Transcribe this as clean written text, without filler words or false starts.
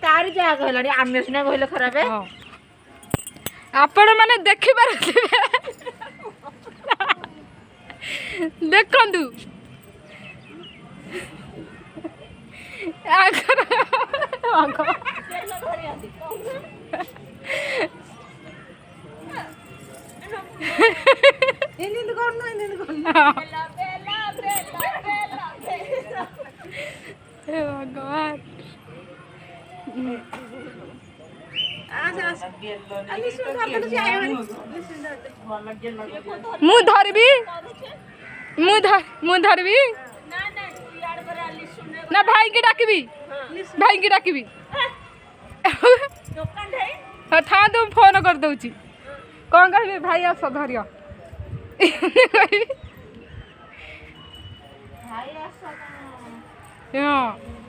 तार जा कहलानी आमे सिना कहले खराब है आपण माने देखि पारथिबे देखंतु आगर आगर इनिंद कोन हे भगवान मु धरबी मु धरबी ना भाई की डाकबी था तो फोन कर दउची कौन कहबे भाई आस धरियो भाई आस हाँ